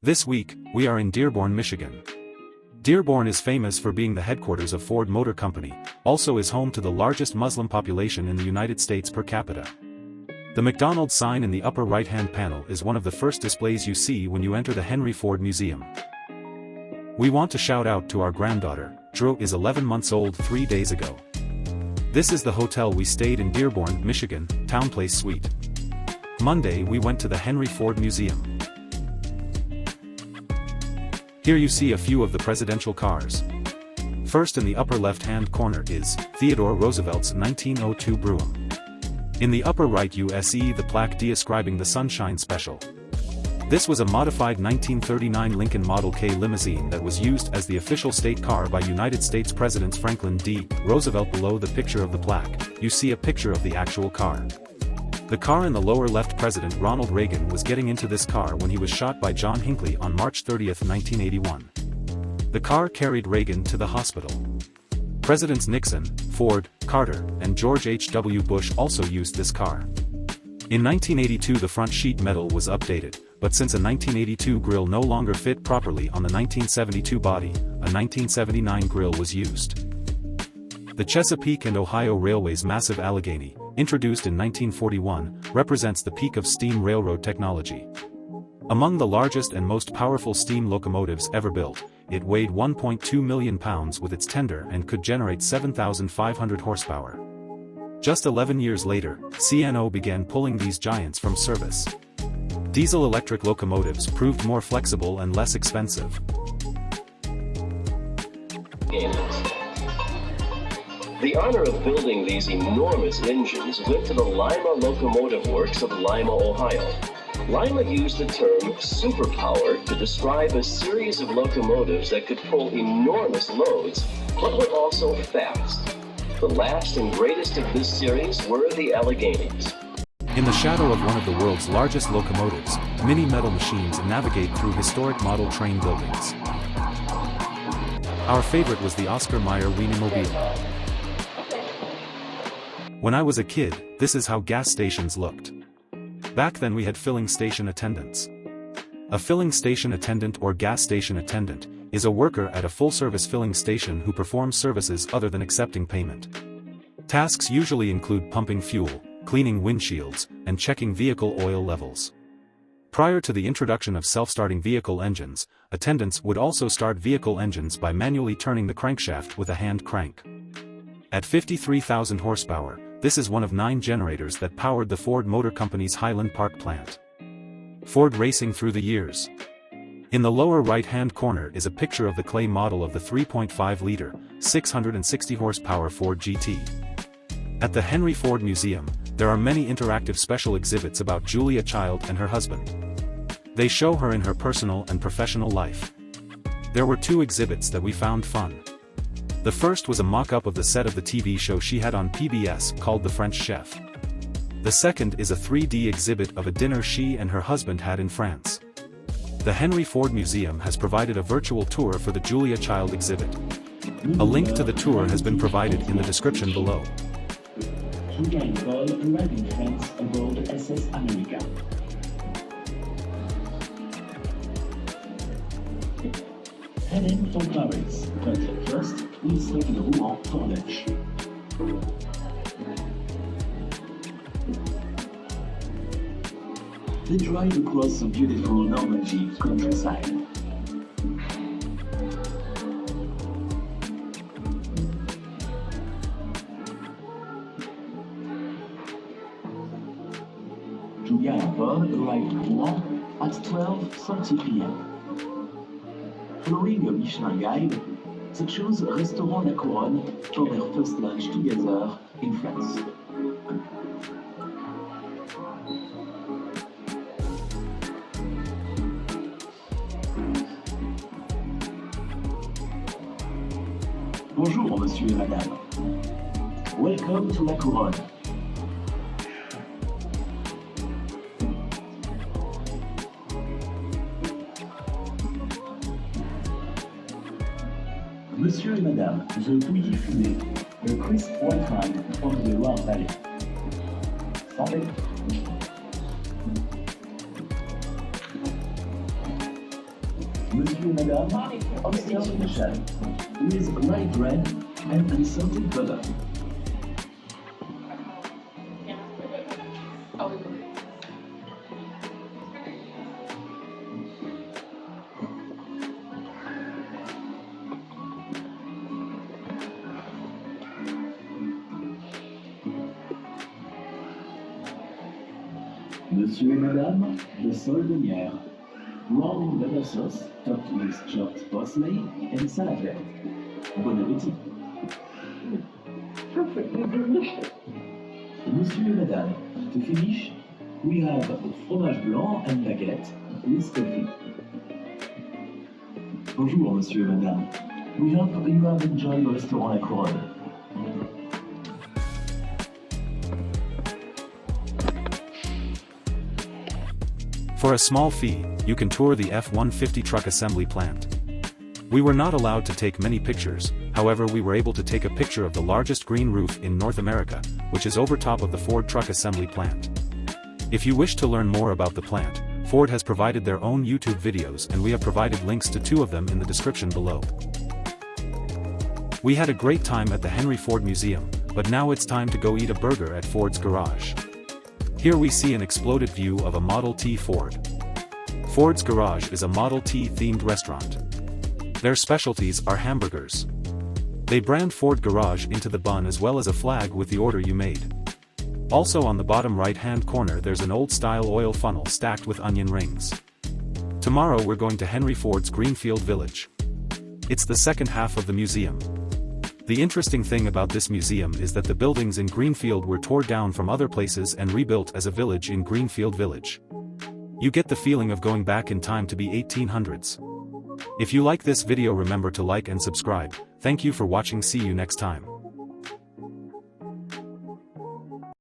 This week, we are in Dearborn, Michigan. Dearborn is famous for being the headquarters of Ford Motor Company, also is home to the largest Muslim population in the United States per capita. The McDonald's sign in the upper right-hand panel is one of the first displays you see when you enter the Henry Ford Museum. We want to shout out to our granddaughter, Drew is 11 months old 3 days ago. This is the hotel we stayed in Dearborn, Michigan, Town Place Suite. Monday we went to the Henry Ford Museum. Here you see a few of the presidential cars. First in the upper left-hand corner is Theodore Roosevelt's 1902 Brougham. In the upper right you see the plaque describing the Sunshine Special. This was a modified 1939 Lincoln Model K limousine that was used as the official state car by United States Presidents Franklin D. Roosevelt. Below the picture of the plaque, you see a picture of the actual car. The car in the lower left, President Ronald Reagan was getting into this car when he was shot by John Hinckley on March 30, 1981. The car carried Reagan to the hospital. Presidents Nixon, Ford, Carter, and George H.W. Bush also used this car. In 1982 the front sheet metal was updated, but since a 1982 grille no longer fit properly on the 1972 body, a 1979 grille was used. The Chesapeake and Ohio Railway's massive Allegheny, introduced in 1941, represents the peak of steam railroad technology. Among the largest and most powerful steam locomotives ever built, it weighed 1.2 million pounds with its tender and could generate 7,500 horsepower. Just 11 years later, CNO began pulling these giants from service. Diesel-electric locomotives proved more flexible and less expensive. The honor of building these enormous engines went to the Lima Locomotive Works of Lima, Ohio. Lima used the term superpower to describe a series of locomotives that could pull enormous loads, but were also fast. The last and greatest of this series were the Alleghenies. In the shadow of one of the world's largest locomotives, mini metal machines navigate through historic model train buildings. Our favorite was the Oscar Mayer Wienermobile. When I was a kid, this is how gas stations looked. Back then we had filling station attendants. A filling station attendant or gas station attendant is a worker at a full-service filling station who performs services other than accepting payment. Tasks usually include pumping fuel, cleaning windshields, and checking vehicle oil levels. Prior to the introduction of self-starting vehicle engines, attendants would also start vehicle engines by manually turning the crankshaft with a hand crank. At 53,000 horsepower, this is one of 9 generators that powered the Ford Motor Company's Highland Park plant. Ford racing through the years. In the lower right-hand corner is a picture of the clay model of the 3.5-liter, 660 horsepower Ford GT. At the Henry Ford Museum, there are many interactive special exhibits about Julia Child and her husband. They show her in her personal and professional life. There were 2 exhibits that we found fun. The first was a mock-up of the set of the TV show she had on PBS called The French Chef. The second is a 3D exhibit of a dinner she and her husband had in France. The Henry Ford Museum has provided a virtual tour for the Julia Child exhibit. A link to the tour has been provided in the description below. Julia and Paul arrived in France aboard SS America. Heading for Paris, but first, we'll stop in Rouen for lunch. They drive across some beautiful Normandy countryside. Julia and Paul arrived in Rouen at 12:30 p.m. Following a Michelin guide, they chose Restaurant La Couronne for their first lunch together in France. Bonjour, monsieur et madame. Welcome to La Couronne. Monsieur et Madame, the Bouillie Fumée, a crisp white wine from the Loire Valley. Santé! Monsieur et Madame, upstairs in the shed, with light bread and unsalted butter. Monsieur et Madame, the Soldenière. Brown butter sauce topped with chopped parsley and salad vert. Bon appétit. Perfectly delicious. Monsieur et Madame, to finish, we have fromage blanc and baguette with coffee. Bonjour, Monsieur et Madame. We hope you have enjoyed the restaurant La Couronne. For a small fee, you can tour the F-150 truck assembly plant. We were not allowed to take many pictures, however we were able to take a picture of the largest green roof in North America, which is over top of the Ford truck assembly plant. If you wish to learn more about the plant, Ford has provided their own YouTube videos and we have provided links to 2 of them in the description below. We had a great time at the Henry Ford Museum, but now it's time to go eat a burger at Ford's garage. Here we see an exploded view of a Model T Ford. Ford's Garage is a Model T themed restaurant. Their specialties are hamburgers. They brand Ford Garage into the bun as well as a flag with the order you made. Also on the bottom right hand corner there's an old style oil funnel stacked with onion rings. Tomorrow we're going to Henry Ford's Greenfield Village. It's the second half of the museum. The interesting thing about this museum is that the buildings in Greenfield were torn down from other places and rebuilt as a village in Greenfield Village. You get the feeling of going back in time to be 1800s. If you like this video, remember to like and subscribe. Thank you for watching. See you next time.